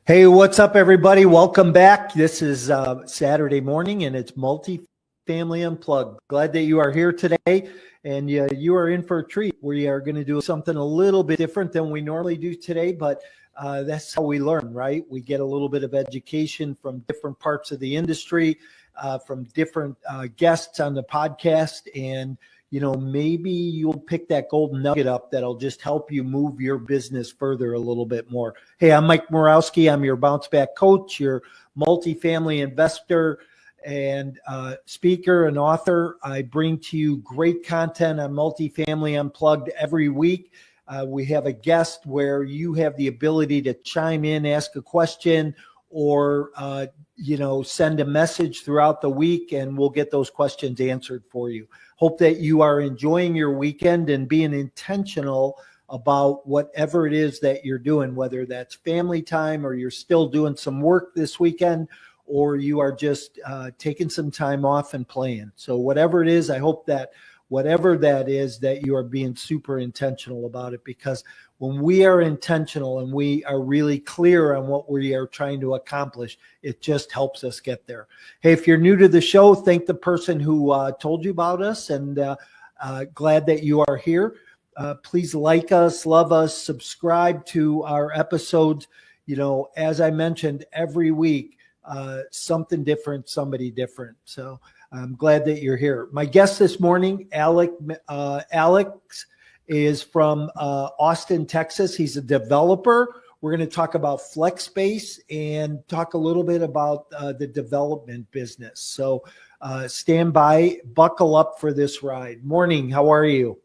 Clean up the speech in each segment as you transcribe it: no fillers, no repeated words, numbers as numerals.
Hey, what's up, everybody? Welcome back. This is Saturday morning, and it's Multifamily Unplugged. Glad that you are here today, and you are in for a treat. We are going to do something a little bit different than we normally do today, but that's how we learn, right? We get a little bit of education from different parts of the industry, from different guests on the podcast, and maybe you'll pick that golden nugget up that'll just help you move your business further a little bit more. Hey, I'm Mike Morawski. I'm your bounce back coach, your multifamily investor and speaker and author. I bring to you great content on Multifamily Unplugged every week. We have a guest where you have the ability to chime in, ask a question, or send a message throughout the week, and we'll get those questions answered for you. Hope that you are enjoying your weekend and being intentional about whatever it is that you're doing, whether that's family time or you're still doing some work this weekend, or you are just taking some time off and playing. So whatever it is, I hope that whatever that is, that you are being super intentional about it, because when we are intentional and we are really clear on what we are trying to accomplish, it just helps us get there. Hey, if you're new to the show, thank the person who told you about us, and glad that you are here. Please like us, love us, subscribe to our episodes. As I mentioned, every week, something different, somebody different. So I'm glad that you're here. My guest this morning, Alex, is from Austin, Texas. He's a developer. We're going to talk about flex space and talk a little bit about the development business. So stand by, buckle up for this ride. Morning, how are you?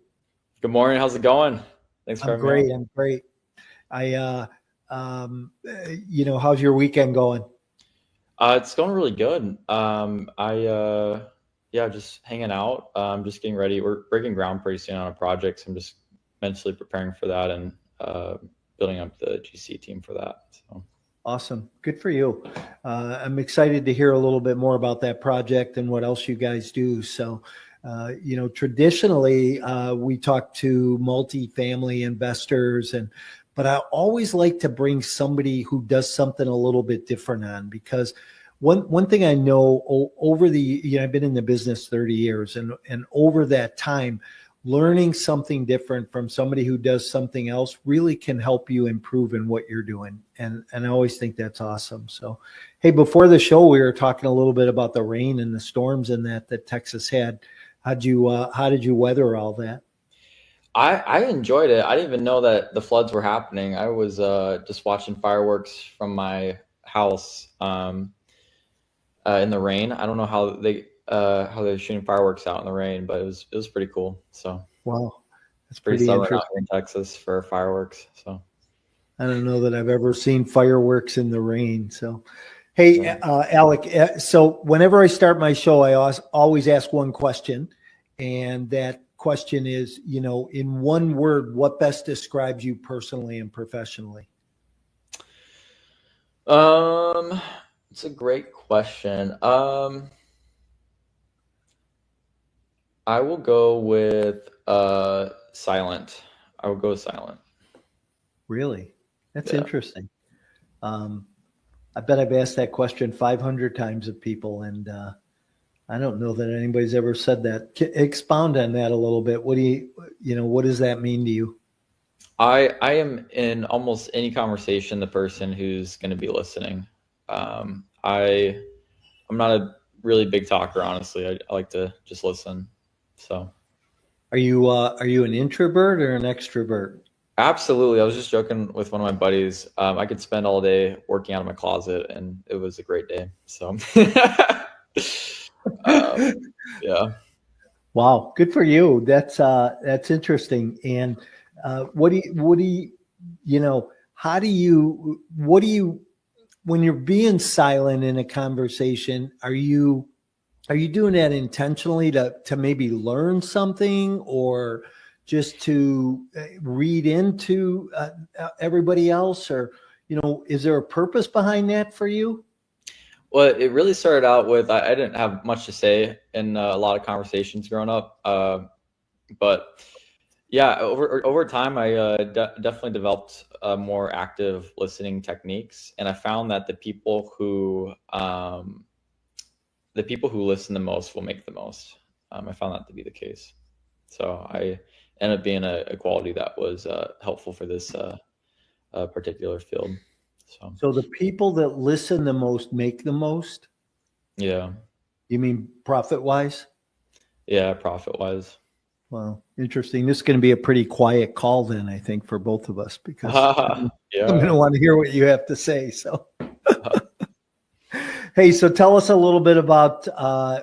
Good morning. How's it going? Thanks for having me on. I'm great. How's your weekend going? It's going really good. Just hanging out. Just getting ready. We're breaking ground pretty soon on a project, so I'm just mentally preparing for that and building up the GC team for that. So awesome. Good for you. I'm excited to hear a little bit more about that project and what else you guys do. So, traditionally, we talk to multifamily investors, but I always like to bring somebody who does something a little bit different on, because one thing I know over I've been in the business 30 years, and over that time, learning something different from somebody who does something else really can help you improve in what you're doing. And I always think that's awesome. So, hey, before the show, we were talking a little bit about the rain and the storms and that Texas had. How did you weather all that? I enjoyed it. I didn't even know that the floods were happening. I was just watching fireworks from my house in the rain. I don't know how they're shooting fireworks out in the rain, but it was pretty cool. So wow, that's pretty interesting. Out here in Texas for fireworks. So I don't know that I've ever seen fireworks in the rain. So, hey, Alec. So whenever I start my show, I always ask one question, and that question is, in one word, what best describes you personally and professionally? It's a great question. I will go with silent. I will go with silent. Really? That's interesting. I bet I've asked that question 500 times of people, and I don't know that anybody's ever said that. Expound on that a little bit. What does that mean to you? I am in almost any conversation the person who's going to be listening. I'm not a really big talker, honestly. I like to just listen. So, are you an introvert or an extrovert? Absolutely. I was just joking with one of my buddies. I could spend all day working out of my closet, and it was a great day. So, yeah. Wow, good for you. That's interesting. And what do you when you're being silent in a conversation, are you doing that intentionally to maybe learn something, or just to read into everybody else, or is there a purpose behind that for you? Well, it really started out with I didn't have much to say in a lot of conversations growing up, but Yeah, over time, I definitely developed more active listening techniques, and I found that the people who listen the most will make the most. I found that to be the case. So I ended up being a quality that was helpful for this particular field. So So the people that listen the most make the most? yeah, You mean profit wise? yeah, profit wise. Well, interesting. This is going to be a pretty quiet call then, I think, for both of us, because I'm going Yeah. to want to hear what you have to say. So, hey, so tell us a little bit about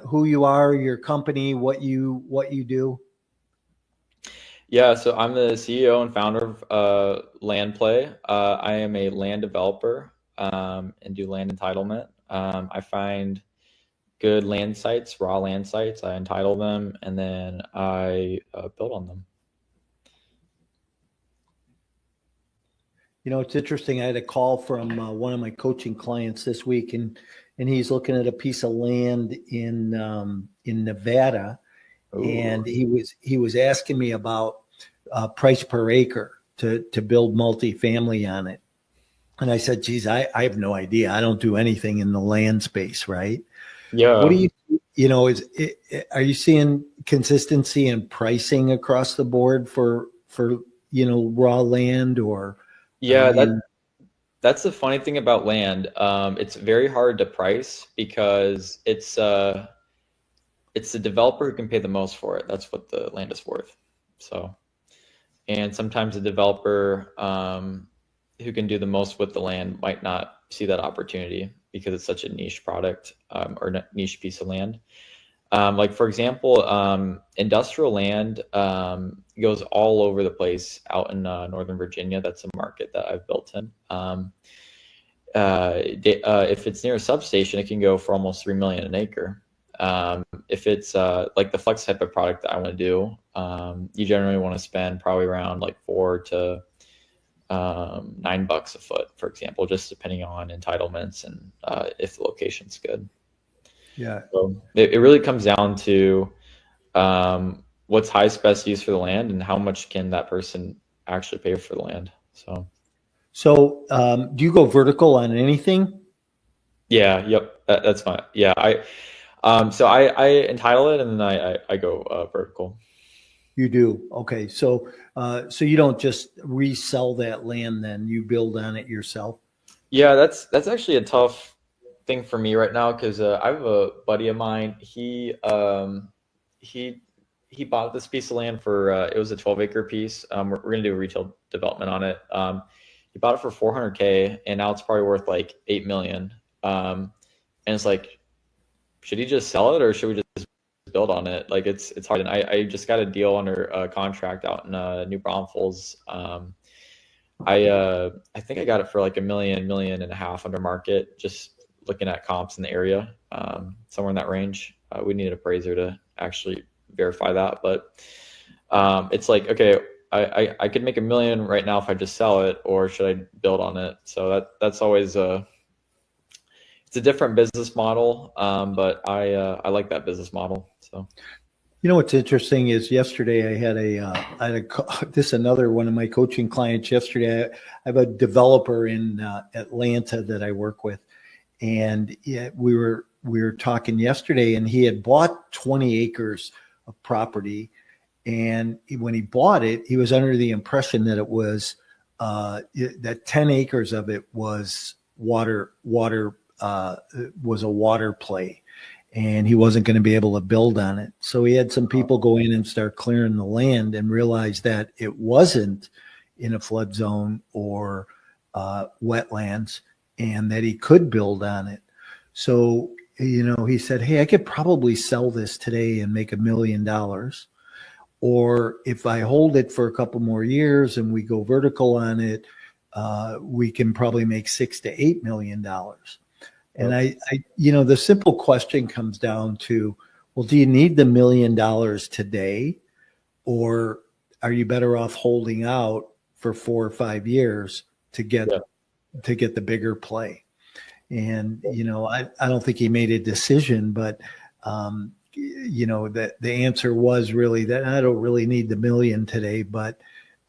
who you are, your company, what you do. Yeah, so I'm the CEO and founder of Land Play. I am a land developer and do land entitlement. I find good land sites, raw land sites. I entitle them, and then I build on them. You know, it's interesting. I had a call from one of my coaching clients this week, and he's looking at a piece of land in Nevada, Ooh. and he was asking me about price per acre to build multifamily on it. And I said, geez, I have no idea. I don't do anything in the land space, right? What do Yeah, are you seeing consistency in pricing across the board for raw land, or are yeah. you? That's the funny thing about land. It's very hard to price because it's the developer who can pay the most for it. That's what the land is worth. So, and sometimes the developer who can do the most with the land might not see that opportunity because it's such a niche product or niche piece of land. Like for example, industrial land goes all over the place out in Northern Virginia. That's a market that I've built in. If it's near a substation, it can go for almost 3 million an acre. If it's like the flex type of product that I want to do, you generally want to spend probably around like $4 to $9 a foot, for example, just depending on entitlements and if the location's good. Yeah. So it really comes down to what's highest best use for the land and how much can that person actually pay for the land. So, do you go vertical on anything? Yeah, yep, that's fine. Yeah, I entitle it and then I go vertical. You do. Okay. So you don't just resell that land, then you build on it yourself. Yeah, that's actually a tough thing for me right now because I have a buddy of mine. He he bought this piece of land for it was a 12-acre piece. We're gonna do a retail development on it. He bought it for 400K, and now it's probably worth like 8 million. And it's like, should he just sell it or should we just build on it? Like it's hard. And I just got a deal under contract out in New Braunfels. I think I got it for like a million and a half under market. Just looking at comps in the area, somewhere in that range. We need an appraiser to actually verify that, but it's like, okay, I could make a million right now if I just sell it, or should I build on it? So that's always it's a different business model, but I like that business model. So You know what's interesting is yesterday I had this another one of my coaching clients yesterday. I have a developer in Atlanta that I work with, and yeah, we were talking yesterday, and he had bought 20 acres of property, and when he bought it, he was under the impression that it was that 10 acres of it was was a water play, and he wasn't going to be able to build on it. So he had some people go in and start clearing the land and realize that it wasn't in a flood zone or wetlands, and that he could build on it. So, he said, hey, I could probably sell this today and make $1 million. Or if I hold it for a couple more years and we go vertical on it, we can probably make $6 to $8 million. And the simple question comes down to, well, do you need the $1 million today, or are you better off holding out for 4 or 5 years to get yeah, the bigger play? And I don't think he made a decision, but that the answer was really that I don't really need the million today, but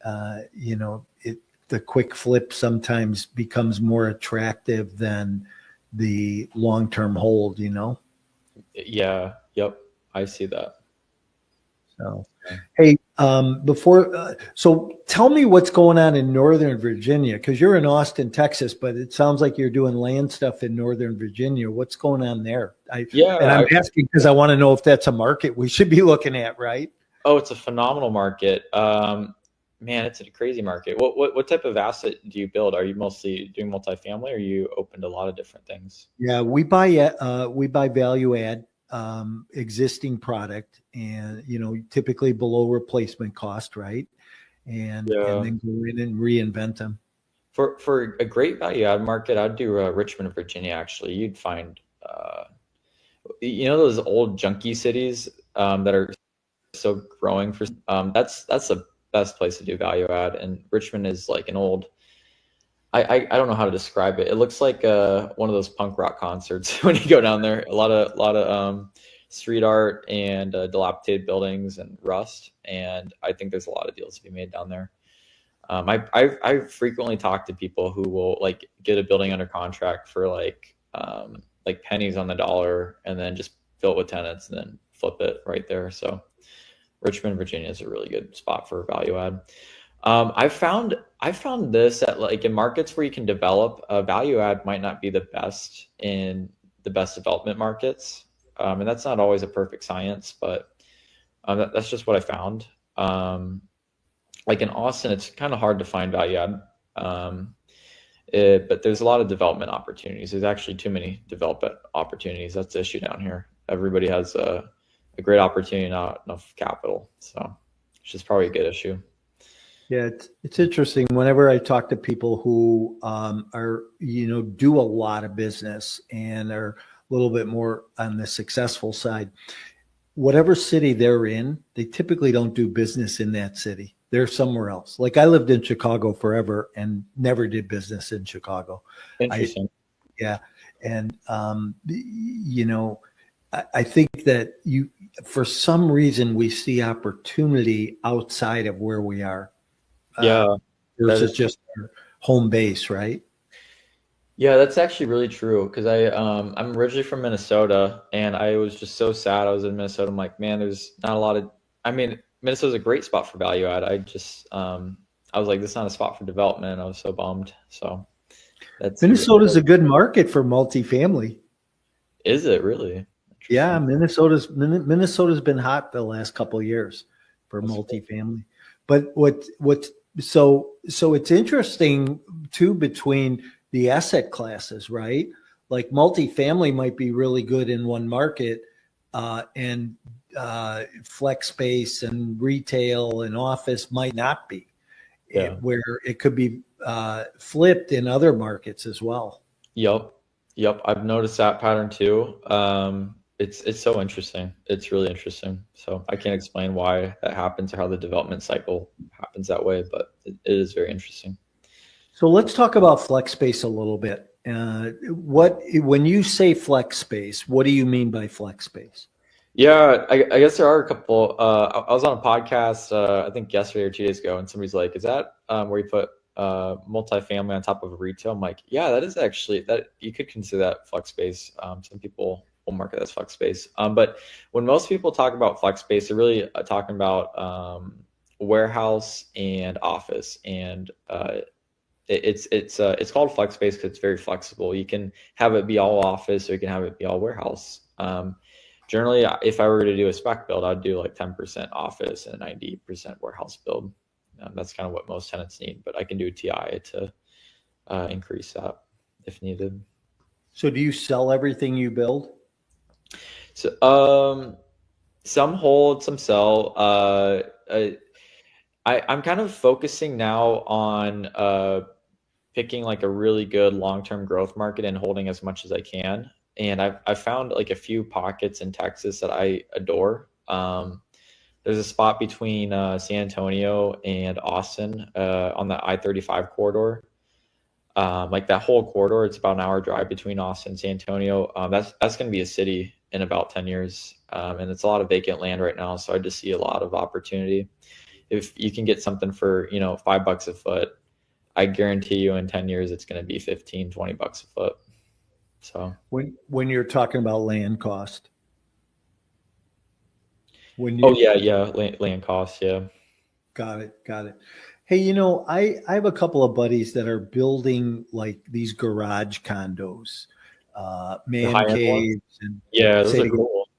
the quick flip sometimes becomes more attractive than the long-term hold, Yeah. Yep. I see that. So, hey, so tell me what's going on in Northern Virginia, because you're in Austin, Texas, but it sounds like you're doing land stuff in Northern Virginia. What's going on there? I'm asking because I want to know if that's a market we should be looking at, right? Oh, it's a phenomenal market. Man, it's a crazy market. What type of asset do you build? Are you mostly doing multifamily, or are you open to a lot of different things? Yeah, we buy value add existing product, and typically below replacement cost, right? And then go in and reinvent them. For a great value add market, I'd do Richmond, Virginia. Actually, you'd find those old junky cities that are so growing for that's the best place to do value add. And Richmond is like an old, I don't know how to describe it. It looks like one of those punk rock concerts when you go down there. A lot of street art and dilapidated buildings and rust. And I think there's a lot of deals to be made down there. I frequently talk to people who will like get a building under contract for like pennies on the dollar, and then just fill it with tenants and then flip it right there. So Richmond, Virginia is a really good spot for value add. I found this at like in markets where you can develop a value add might not be the best in the best development markets. And that's not always a perfect science, but that's just what I found. Like in Austin, it's kind of hard to find value add. But there's a lot of development opportunities. There's actually too many development opportunities. That's the issue down here. Everybody has a great opportunity, not enough capital. So it's just probably a good issue. Yeah, it's interesting. Whenever I talk to people who are, do a lot of business and are a little bit more on the successful side, whatever city they're in, they typically don't do business in that city. They're somewhere else. Like I lived in Chicago forever and never did business in Chicago. Interesting. And I think that for some reason, we see opportunity outside of where we are. Versus just our home base, right? Yeah, that's actually really true. Because I'm originally from Minnesota, and I was just so sad I was in Minnesota. I'm like, man, there's not a lot of. I mean, Minnesota's a great spot for value add. I was like, this is not a spot for development. I was so bummed. So Minnesota's a good market for multifamily. Is it really? Yeah, Minnesota's been hot the last couple of years for multifamily. But so it's interesting too between the asset classes, right? Like multifamily might be really good in one market, and flex space and retail and office might not be. Where it could be flipped in other markets as well. Yep. I've noticed that pattern too. It's so interesting. It's really interesting. So I can't explain why that happens or how the development cycle happens that way, but it is very interesting. So let's talk about flex space a little bit. When you say flex space, what do you mean by flex space? Yeah, I guess there are a couple. I was on a podcast, I think yesterday or 2 days ago, and somebody's like, is that where you put multifamily on top of a retail? I'm like, yeah, that is actually, that you could consider that flex space. Some people will market as flex space. But when most people talk about flex space, they're really talking about warehouse and office. And it's called flex space because it's very flexible. You can have it be all office, or you can have it be all warehouse. Generally, if I were to do a spec build, I'd do like 10% office and 90% warehouse build. That's kind of what most tenants need, but I can do TI to increase that if needed. So do you sell everything you build? So some hold, some sell. I'm kind of focusing now on picking like a really good long-term growth market and holding as much as I can. And I've found like a few pockets in Texas that I adore. There's a spot between San Antonio and Austin on the I-35 corridor. Like that whole corridor, it's about an hour drive between Austin and San Antonio. That's going to be a city in about 10 years. And it's a lot of vacant land right now. So I just see a lot of opportunity. If you can get something for, $5 a foot, I guarantee you in 10 years, it's going to be 15, $20 a foot. So when you're talking about land cost, land costs. Yeah. Got it. Hey, I have a couple of buddies that are building like these garage condos, man caves, and yeah, those are cool.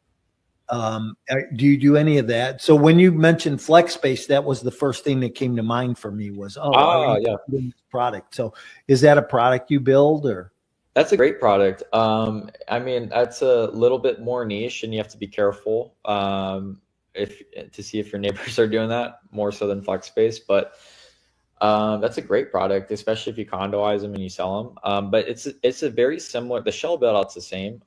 Do you do any of that? So when you mentioned flex space, that was the first thing that came to mind for me was, this product. So is that a product you build or? That's a great product. I mean, that's a little bit more niche and you have to be careful to see if your neighbors are doing that more so than flex space. But that's a great product, especially if you condoize them and you sell them. But it's a very similar, the shell build out's the same.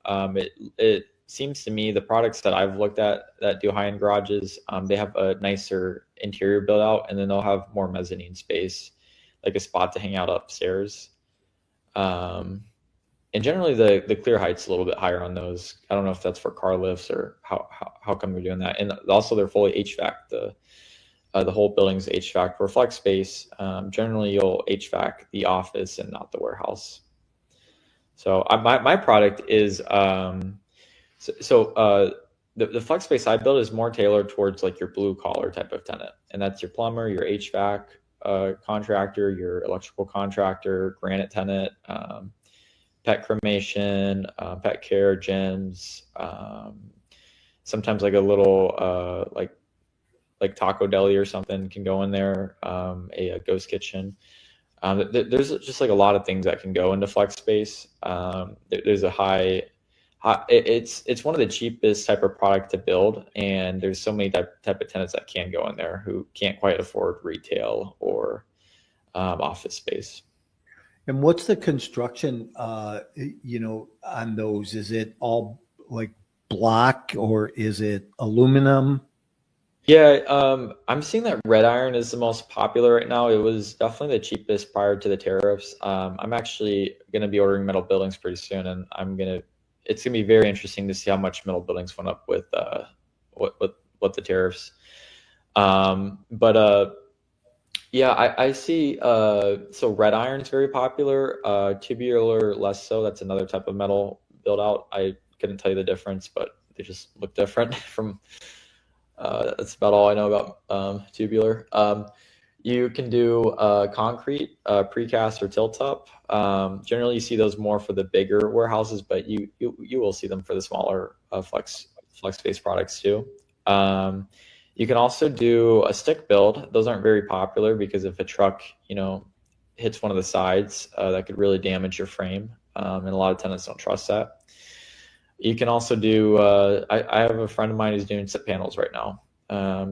It seems to me the products that I've looked at that do high-end garages, they have a nicer interior build out, and then they'll have more mezzanine space, like a spot to hang out upstairs. And generally the clear height's a little bit higher on those. I don't know if that's for car lifts or how come they're doing that. And also they're fully HVAC. The whole building's HVAC. For flex space, generally you'll HVAC the office and not the warehouse. So my product is the flex space I build is more tailored towards like your blue collar type of tenant, and that's your plumber, your HVAC contractor, your electrical contractor, granite tenant, pet cremation, pet care, gyms, sometimes like a little like taco deli or something can go in there, a ghost kitchen. There's just like a lot of things that can go into flex space. There's a high it's one of the cheapest type of product to build, and there's so many type of tenants that can go in there who can't quite afford retail or office space. And what's the construction, on those? Is it all like block or is it aluminum? Yeah, I'm seeing that red iron is the most popular right now. It was definitely the cheapest prior to the tariffs. I'm actually going to be ordering metal buildings pretty soon, and it's going to be very interesting to see how much metal buildings went up with what the tariffs. Yeah, I see. So red iron is very popular. Tubular less so. That's another type of metal build out. I couldn't tell you the difference, but they just look different from. That's about all I know about tubular. You can do concrete, precast, or tilt up. Generally, you see those more for the bigger warehouses, but you will see them for the smaller flex space products too. You can also do a stick build. Those aren't very popular because if a truck, hits one of the sides, that could really damage your frame. And a lot of tenants don't trust that. You can also do, I have a friend of mine who's doing SIP panels right now.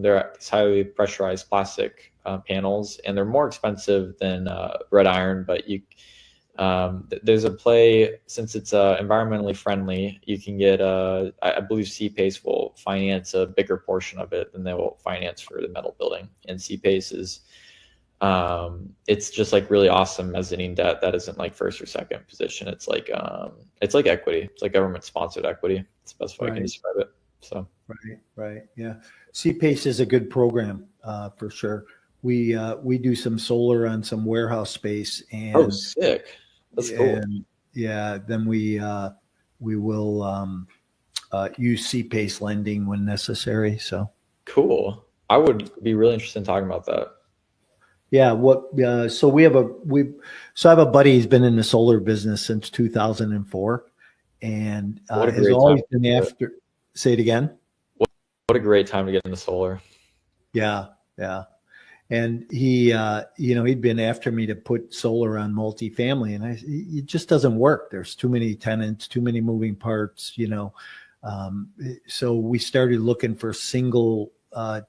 They're highly pressurized plastic panels, and they're more expensive than red iron, but there's a play, since it's environmentally friendly, you can get, I believe CPACE will finance a bigger portion of it than they will finance for the metal building. And CPACE is, it's just like really awesome mezzanine debt that isn't like first or second position. It's like equity. It's like government sponsored equity. It's the best way I can describe it. So right, yeah. CPACE is a good program for sure. We do some solar on some warehouse space, and sick. That's cool. And yeah, then we will use CPACE lending when necessary. So cool. I would be really interested in talking about that. Yeah. So I have a buddy. He's been in the solar business since 2004, and has always been after. Say it again. What a great time to get into solar. Yeah. And he, he'd been after me to put solar on multifamily, and it just doesn't work. There's too many tenants, too many moving parts, So we started looking for single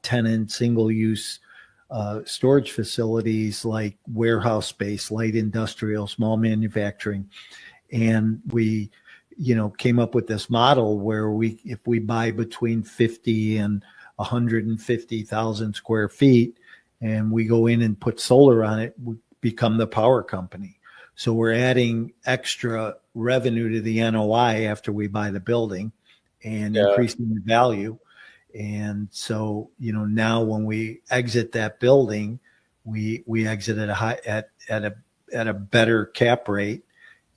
tenant, single use storage facilities like warehouse space, light industrial, small manufacturing. And we, came up with this model where if we buy between 50 and 150,000 square feet, and we go in and put solar on it, we become the power company. So we're adding extra revenue to the NOI after we buy the building, and Yeah. increasing the value. And so, now when we exit that building, we exit at a high, at a better cap rate,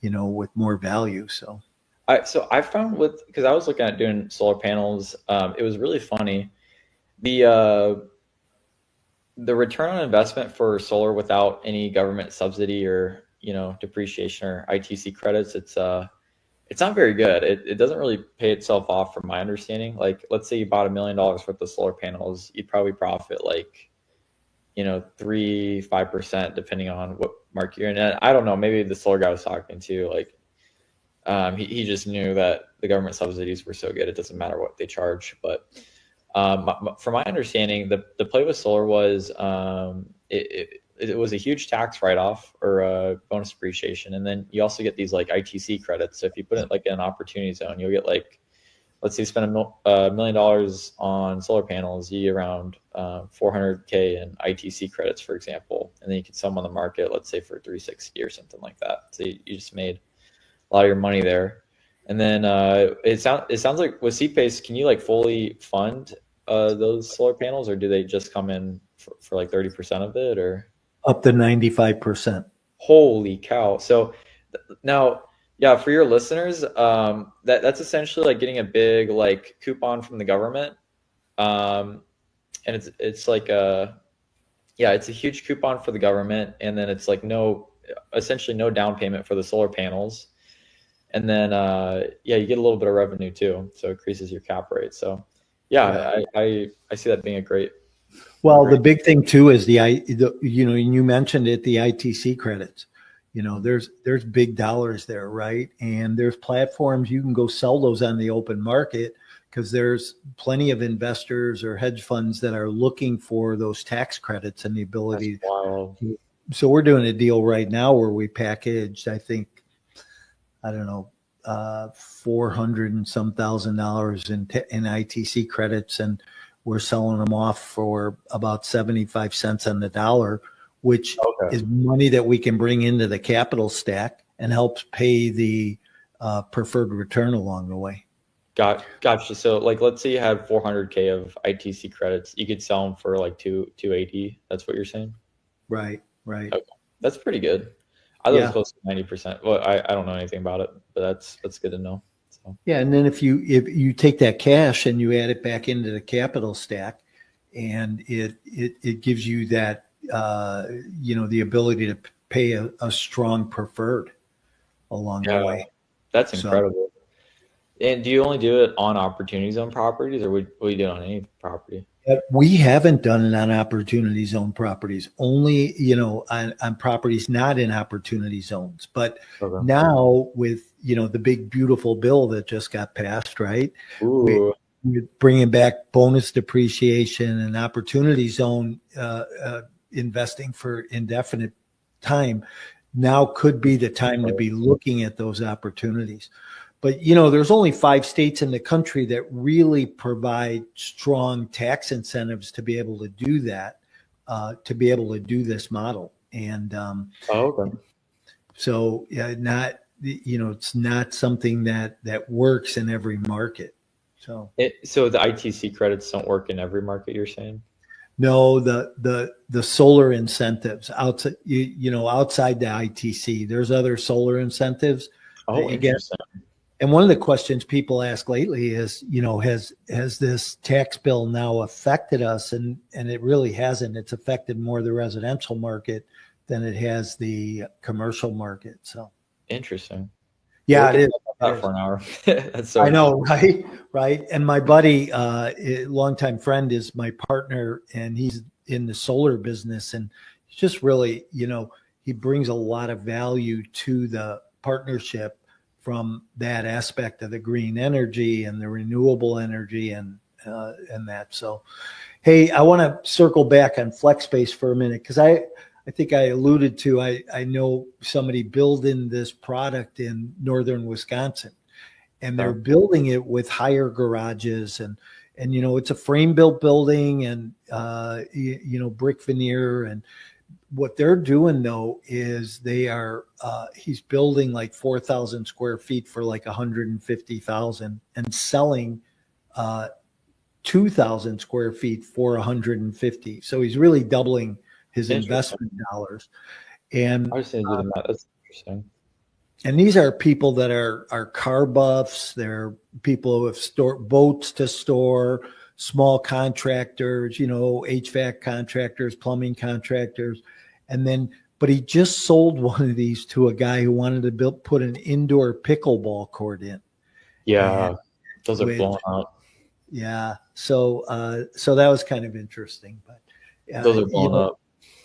with more value. So I found because I was looking at doing solar panels, it was really funny. The return on investment for solar without any government subsidy or depreciation or ITC credits, it's not very good. It doesn't really pay itself off from my understanding. Like, let's say you bought $1 million worth of solar panels, you'd probably profit like 3-5% depending on what market you're in. And I don't know, maybe the solar guy was talking to, like, he just knew that the government subsidies were so good it doesn't matter what they charge. But from my understanding, the play with solar was it was a huge tax write-off or bonus depreciation, and then you also get these like ITC credits. So if you put it like in an opportunity zone, you'll get, like, let's say you spend $1 million on solar panels, you get around $400K in ITC credits, for example, and then you can sell them on the market, let's say for $360 or something like that. So you just made a lot of your money there. And then it sounds like with CPACE, can you like fully fund those solar panels, or do they just come in for like 30% of it, or up to 95%? Holy cow! So now, yeah, for your listeners, that's essentially like getting a big like coupon from the government, and it's like it's a huge coupon for the government, and then it's like essentially no down payment for the solar panels. And then, you get a little bit of revenue too, so it increases your cap rate. So, I see that being a great. Well, the big thing too is you mentioned it, the ITC credits. There's big dollars there, right? And there's platforms you can go sell those on the open market, because there's plenty of investors or hedge funds that are looking for those tax credits and the ability. That's wild. So we're doing a deal right now where we packaged, I think, I don't know, $400 and some $1,000 in ITC credits, and we're selling them off for about 75 cents on the dollar, which is money that we can bring into the capital stack and helps pay the preferred return along the way. Gotcha. So, like, let's say you had 400K of ITC credits, you could sell them for like 280. That's what you're saying? Right. Okay. That's pretty good. I thought it was close to 90%. Well, I don't know anything about it, but that's good to know. So. Yeah, and then if you take that cash and you add it back into the capital stack, and it gives you that the ability to pay a strong preferred along the way. That's incredible. And do you only do it on opportunity zone properties, or will you do it on any property? We haven't done it on opportunity zone properties, only, on properties not in opportunity zones. But now with, the big, beautiful bill that just got passed, right? We're bringing back bonus depreciation and opportunity zone investing for indefinite time. Now could be the time to be looking at those opportunities. But, there's only 5 states in the country that really provide strong tax incentives to be able to do that, to be able to do this model. And so it's not something that works in every market. So the ITC credits don't work in every market, you're saying? No, the solar incentives outside, outside the ITC, there's other solar incentives. Interesting. And one of the questions people ask lately is, has this tax bill now affected us? And it really hasn't. It's affected more the residential market than it has the commercial market. So interesting. Yeah, it is. For an hour. That's so I know, right. And my buddy, a longtime friend, is my partner, and he's in the solar business, and he's just really, he brings a lot of value to the partnership from that aspect of the green energy and the renewable energy and that. So, hey, I want to circle back on FlexSpace for a minute, because I think I alluded to, I know somebody building this product in northern Wisconsin, and they're building it with higher garages, and it's a frame built building, and brick veneer, what they're doing though is he's building like 4,000 square feet for like 150,000 and selling 2,000 square feet for 150. So he's really doubling his investment dollars. And I was going to do the math. That's interesting. And these are people that are car buffs. They're people who have boats to store, small contractors, HVAC contractors, plumbing contractors. But he just sold one of these to a guy who wanted to put an indoor pickleball court in. Yeah, those are blowing up. Yeah, so that was kind of interesting. But those are blowing up.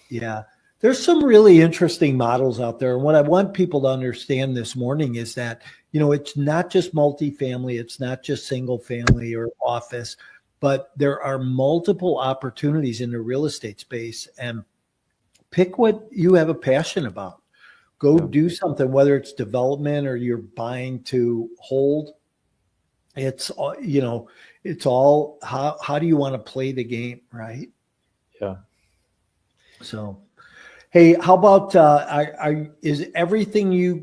Yeah, there's some really interesting models out there. And what I want people to understand this morning is that, it's not just multifamily, it's not just single family or office, but there are multiple opportunities in the real estate space. And pick what you have a passion about. Go do something, whether it's development or you're buying to hold. It's all how do you want to play the game, right? Yeah. So, hey, how about is everything you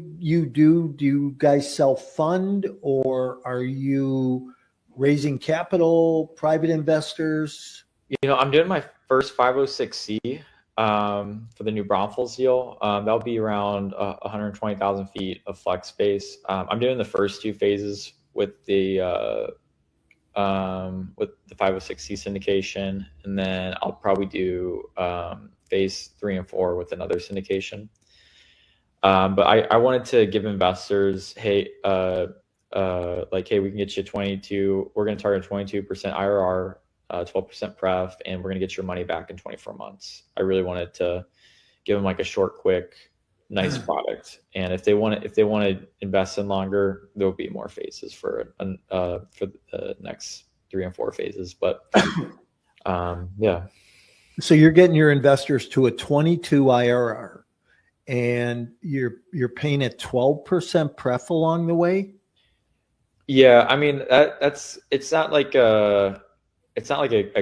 do you guys self-fund, or are you raising capital, private investors? I'm doing my first 506c for the new Braunfels deal. That'll be around 120,000 feet of flex space. I'm doing the first two phases with the 506c syndication, and then I'll probably do phase 3 and 4 with another syndication. But I wanted to give investors, hey, we can get you we're going to target 22% IRR, 12% pref, and we're going to get your money back in 24 months. I really wanted to give them like a short, quick, nice product. And if they want to invest in longer, there'll be more phases for the next 3 and 4 phases. But yeah. So you're getting your investors to a 22 IRR, and you're paying at 12% pref along the way. Yeah, I mean it's not like a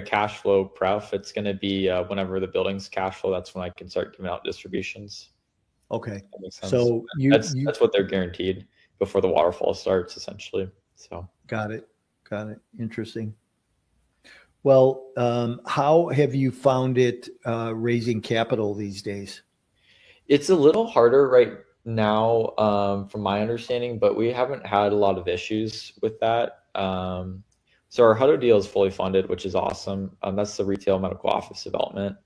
cash flow pref. It's going to be whenever the building's cash flow, that's when I can start giving out distributions. Okay. That makes sense. So that's what they're guaranteed before the waterfall starts, essentially. So got it. Interesting. Well, how have you found it raising capital these days? It's a little harder right now, from my understanding, but we haven't had a lot of issues with that. So our Hutto deal is fully funded, which is awesome. That's the retail medical office development.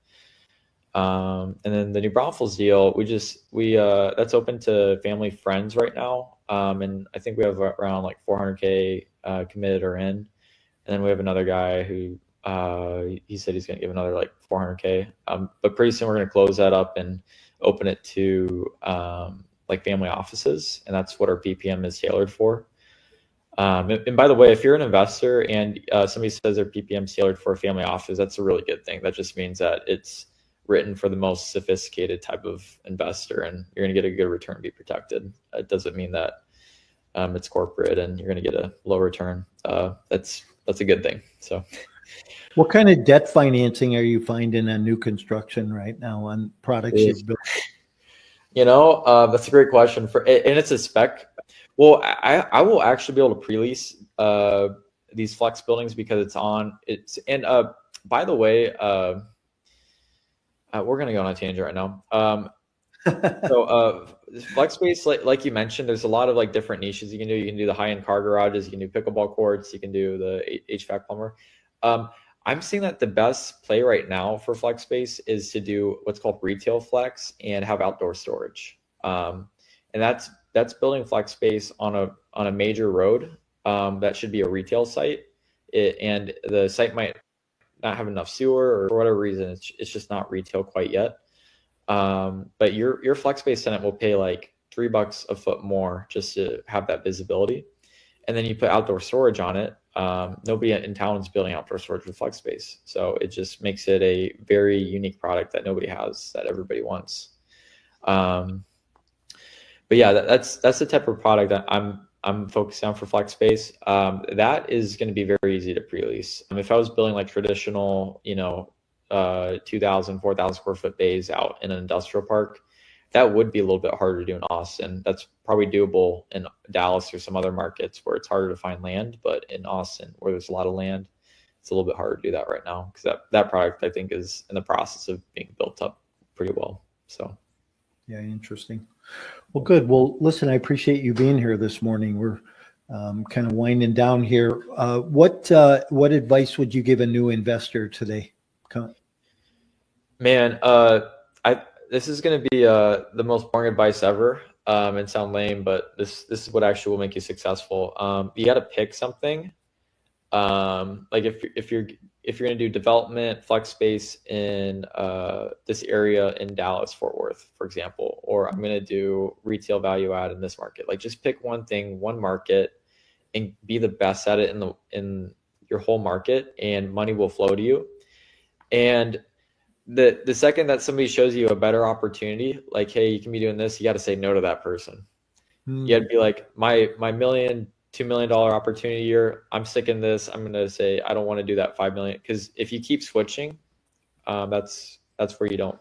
And then the New Braunfels deal, that's open to family friends right now. And I think we have around like 400K committed or in. And then we have another guy who he said he's going to give another like 400K. But pretty soon we're going to close that up and open it to like family offices. And that's what our PPM is tailored for. And by the way, if you're an investor and somebody says their PPM is tailored for a family office, that's a really good thing. That just means that it's written for the most sophisticated type of investor, and you're going to get a good return, be protected. It doesn't mean that it's corporate and you're going to get a low return. That's a good thing. So, what kind of debt financing are you finding on new construction right now on products you've built? That's a great question. And it's a spec. Well, I will actually be able to pre-lease these flex buildings because by the way, we're going to go on a tangent right now. So flex space, like you mentioned, there's a lot of like different niches you can do. You can do the high-end car garages, you can do pickleball courts, you can do the HVAC plumber. I'm seeing that the best play right now for flex space is to do what's called retail flex and have outdoor storage. And that's building flex space on a major road that should be a retail site. And the site might not have enough sewer, or for whatever reason, it's just not retail quite yet. But your flex space tenant will pay like $3 a foot more just to have that visibility. And then you put outdoor storage on it. Nobody in town is building outdoor storage with flex space. So it just makes it a very unique product that nobody has, that everybody wants. But yeah, that's the type of product that I'm focused on for flex space. That is going to be very easy to pre-lease. If I was building like traditional, 2,000, 4,000 square foot bays out in an industrial park. That would be a little bit harder to do in Austin. That's probably doable in Dallas or some other markets where it's harder to find land. But in Austin, where there's a lot of land, it's a little bit harder to do that right now, because that product, I think, is in the process of being built up pretty well. So, yeah, interesting. Well, good. Well, listen, I appreciate you being here this morning. We're kind of winding down here. What advice would you give a new investor today? Man, this is going to be the most boring advice ever, and sound lame, but this is what actually will make you successful. You got to pick something. Like if you're going to do development, flex space in this area in Dallas, Fort Worth, for example, or I'm going to do retail value add in this market. Like, just pick one thing, one market, and be the best at it in your whole market, and money will flow to you. And the second that somebody shows you a better opportunity, like, hey, you can be doing this, you got to say no to that person. You got to be like, my $1 million, $2 million opportunity year, I'm sick in this. I'm going to say, I don't want to do that 5 million. Because if you keep switching, that's where you don't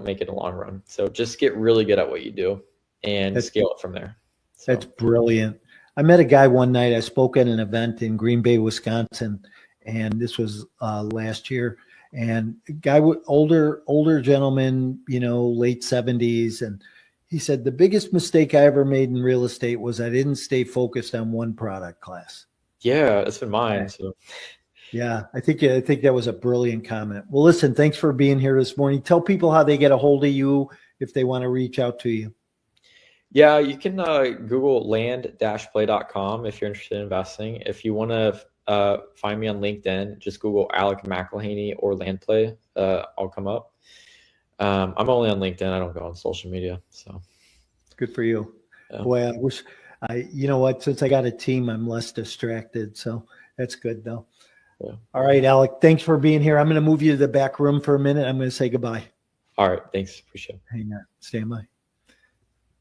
make it in the long run. So just get really good at what you do and scale it from there. So. That's brilliant. I met a guy one night. I spoke at an event in Green Bay, Wisconsin, and this was last year. And a guy, older gentleman, late 70s, and he said, the biggest mistake I ever made in real estate was I didn't stay focused on one product class. Yeah, that's been mine. So. Yeah, I think that was a brilliant comment. Well, listen, thanks for being here this morning. Tell people how they get a hold of you if they want to reach out to you. Yeah, you can Google land-play.com if you're interested in investing. If you want to find me on LinkedIn, just Google Alec McElhinny or land play. I'll come up. I'm only on LinkedIn. I don't go on social media. So good for you. Yeah. Boy, I wish since I got a team, I'm less distracted. So that's good though. Yeah. All right, Alec, thanks for being here. I'm going to move you to the back room for a minute. I'm going to say goodbye. All right. Thanks. Appreciate it. Hang on. Stand by.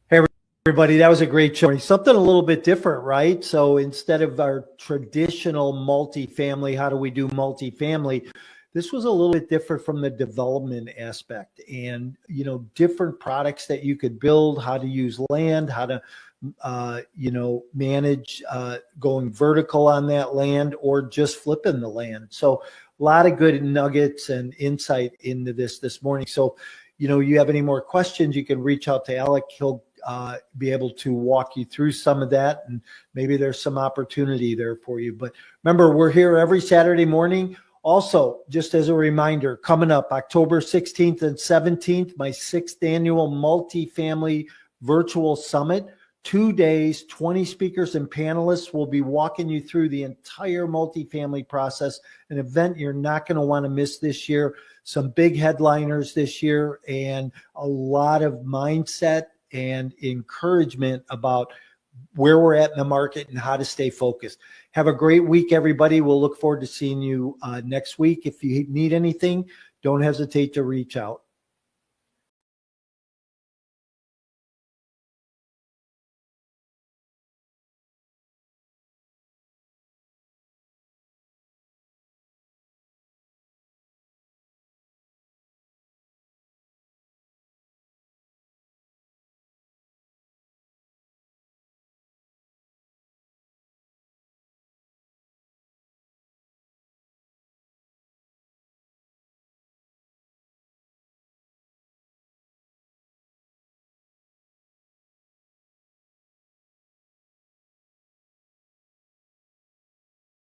Hey, everybody. That was a great show. Something a little bit different, right? So instead of our traditional multifamily, how do we do multifamily? This was a little bit different from the development aspect, and, different products that you could build, how to use land, how to, manage going vertical on that land or just flipping the land. So a lot of good nuggets and insight into this morning. So, you have any more questions, you can reach out to Alec. He'll be able to walk you through some of that, and maybe there's some opportunity there for you. But remember, we're here every Saturday morning. Also, just as a reminder, coming up October 16th and 17th, my 6th annual multifamily virtual summit. 2 days, 20 speakers and panelists will be walking you through the entire multifamily process, an event you're not going to want to miss this year. Some big headliners this year, and a lot of mindset and encouragement about where we're at in the market and how to stay focused. Have a great week, everybody. We'll look forward to seeing you next week. If you need anything, don't hesitate to reach out.